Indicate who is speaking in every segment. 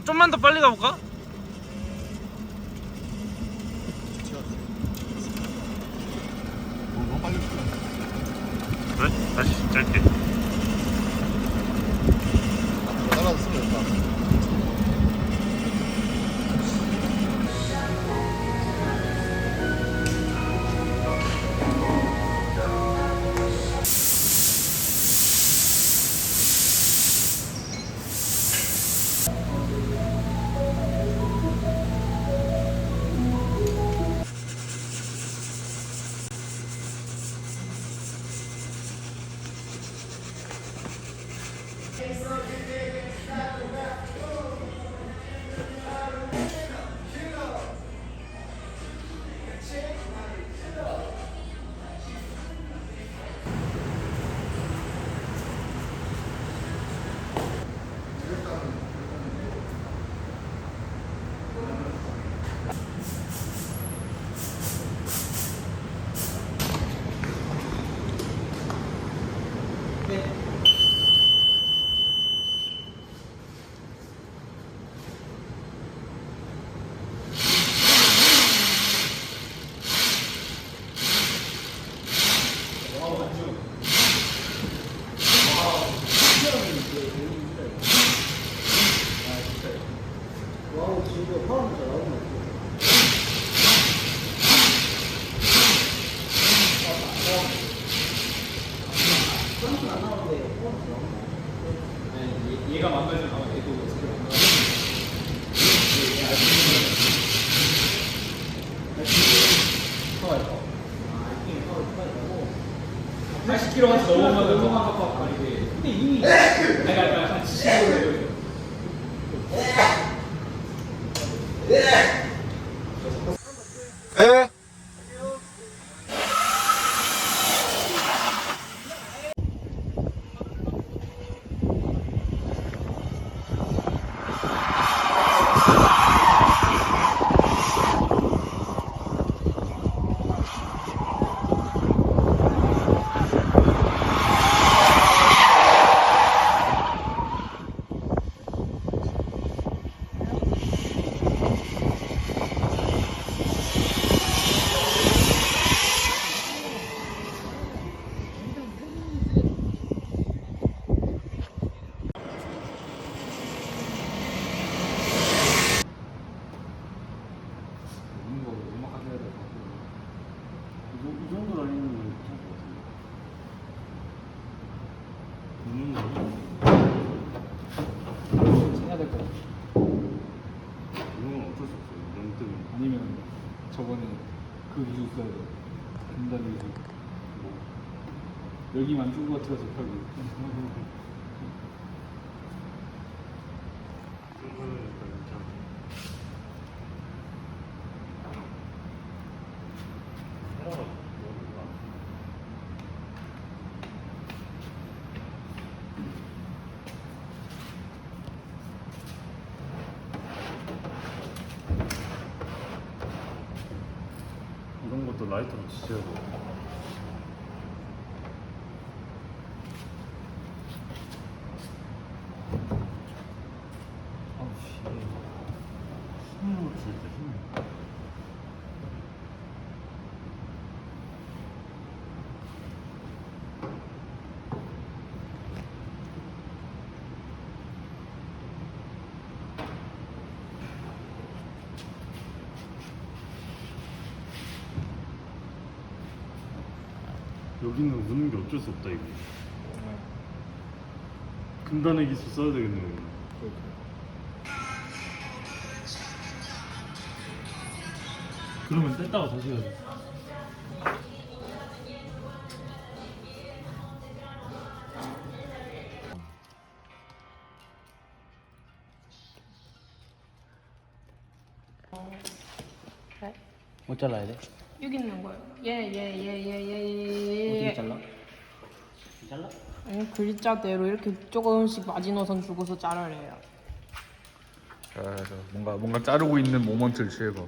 Speaker 1: 좀만 더 빨리 가볼까?
Speaker 2: 너무 빨리 죽어.
Speaker 1: 그래? 다시 짧게.
Speaker 2: 따라서 쓰면 된다.
Speaker 3: 얘가 만나서 나와 얘도 어떻게 만나? 80kg 같이 넘어가면 성악학과 아니게. 근데 이미 내가 한 70kg
Speaker 2: 에?
Speaker 1: 이 정도로 알리는 건 괜찮을 것 같은데.
Speaker 3: 해야 될 것 같아.
Speaker 1: 이건 어쩔 수 없어요. 이런 때문에.
Speaker 3: 아니면 저번에 그 기술 써야 돼. 금단 기술. 뭐 여기만 쭈그러뜨려서 펴고.
Speaker 1: 이거는 약간 괜찮아. 이런 것도 라이터로 지져야 돼. 아우 씨. 힘으로 줄때 힘. 여기는 우는 게 어쩔 수 없다 이거. 금단의 기술 써야 되겠네. 그러면 뗐다가 다시 해야 돼.
Speaker 4: 그래?
Speaker 3: 뭐 잘라야 돼?
Speaker 4: 여기 있는 거예요.
Speaker 3: 어떻게 잘라? 잘라?
Speaker 4: 글자대로 이렇게 조금씩 마지노선 주고서 자르래요.
Speaker 2: 뭔가 자르고 있는 모먼트를 취해봐.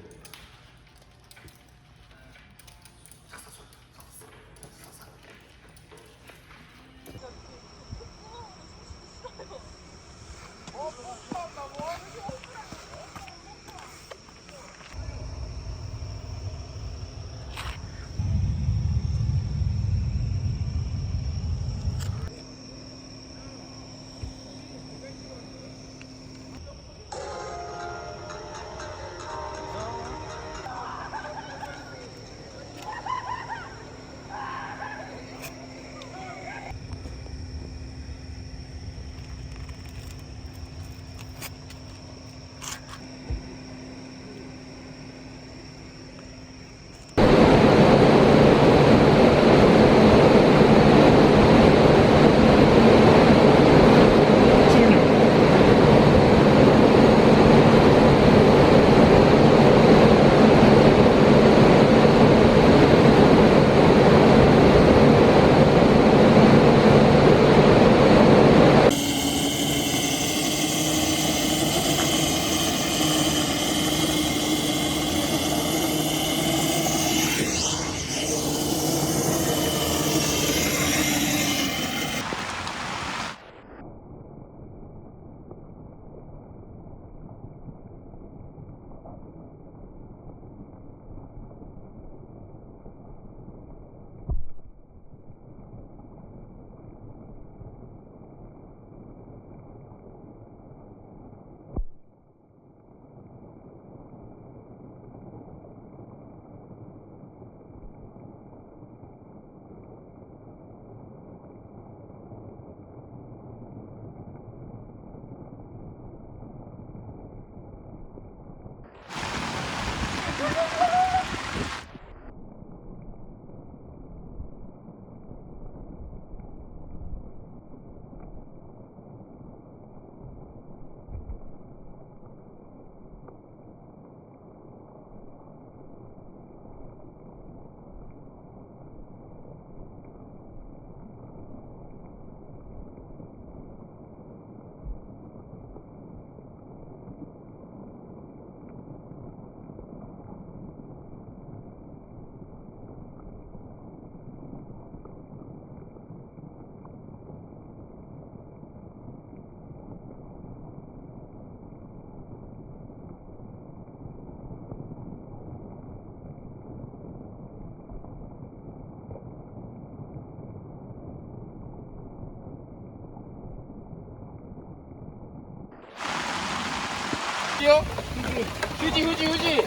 Speaker 3: 휴지.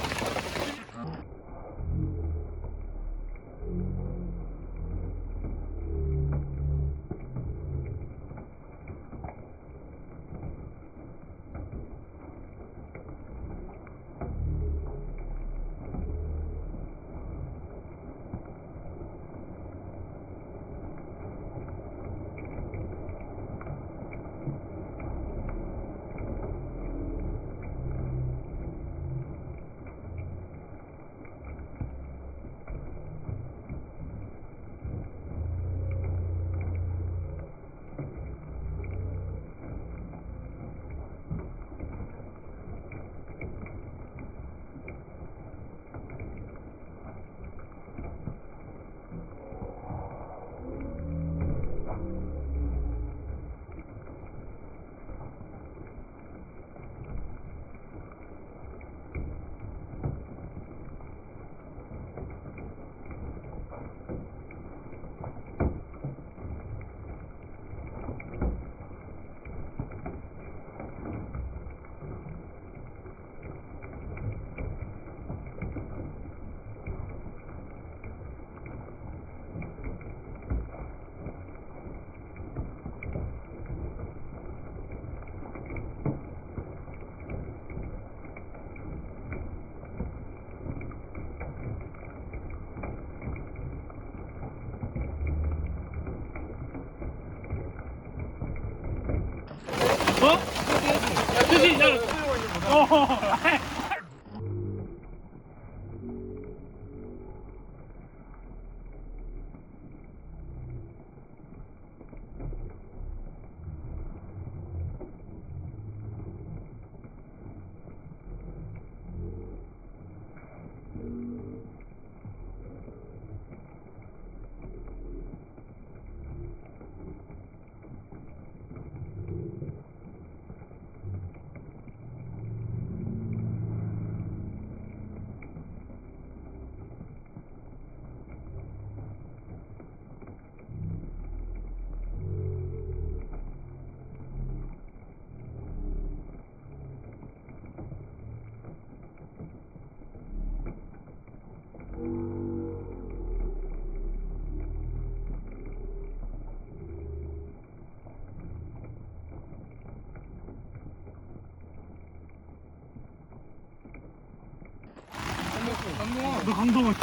Speaker 1: 너 강동원.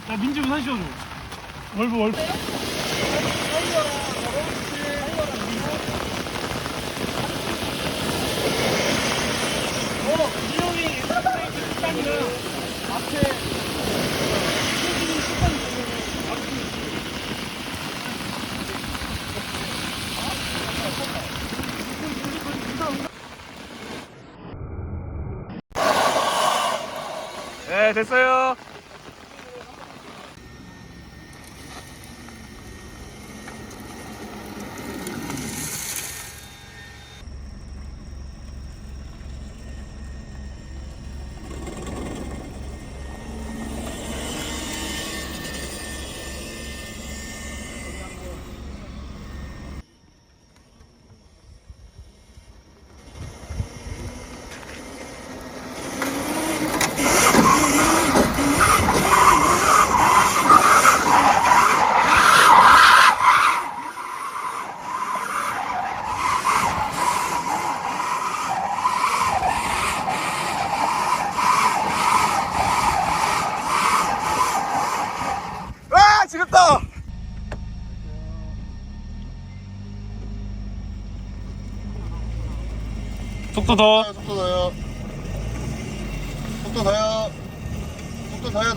Speaker 1: 나 민지분 한 시켜줘. 월부. 이 형이 식당이나 앞에
Speaker 2: 네, 됐어요.
Speaker 1: 간다. 속도 더.
Speaker 2: 속도 더요. 속도 더요. 속도 더요.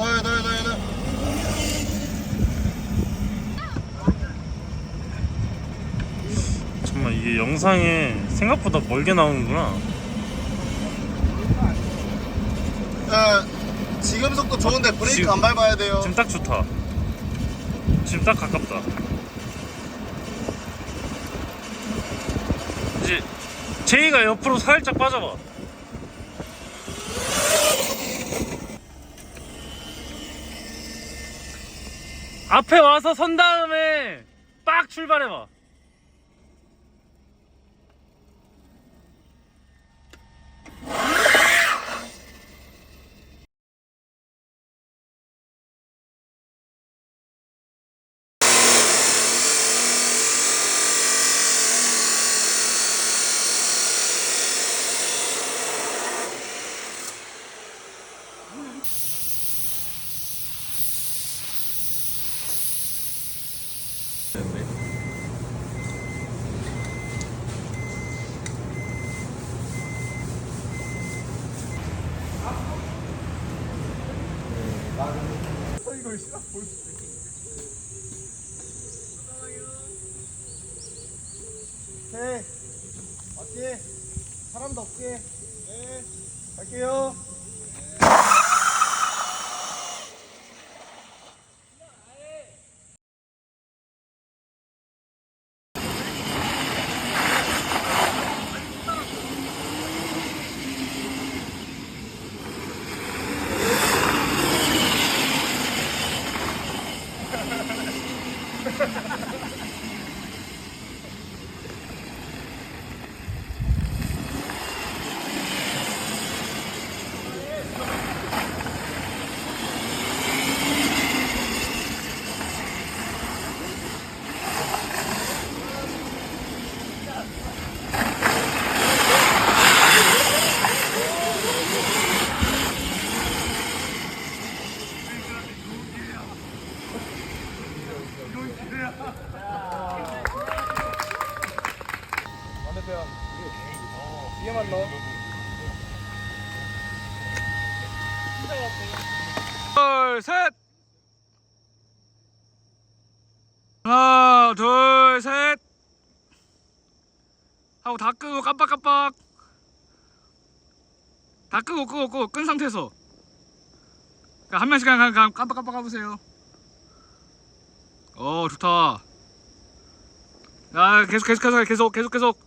Speaker 1: 정말 이게 영상에 생각보다 멀게 나오는구나.
Speaker 2: 지금 속도 좋은데 브레이크
Speaker 1: 지금-
Speaker 2: 안 밟아야 돼요.
Speaker 1: 지금 딱 좋다. 지금 딱 가깝다. 이제 제이가 옆으로 살짝 빠져봐. 앞에 와서 선 다음에 빡 출발해봐.
Speaker 2: 오케이. 맞지? 사람도 없게. 네. 갈게요. 반대편. 위에만 넣어.
Speaker 3: 둘, 셋. 하나, 둘, 셋. 하고 다 끄고 깜빡깜빡. 다 끄고 끈 상태에서 한 명씩 깜빡깜빡 가보세요. 좋다. 야, 계속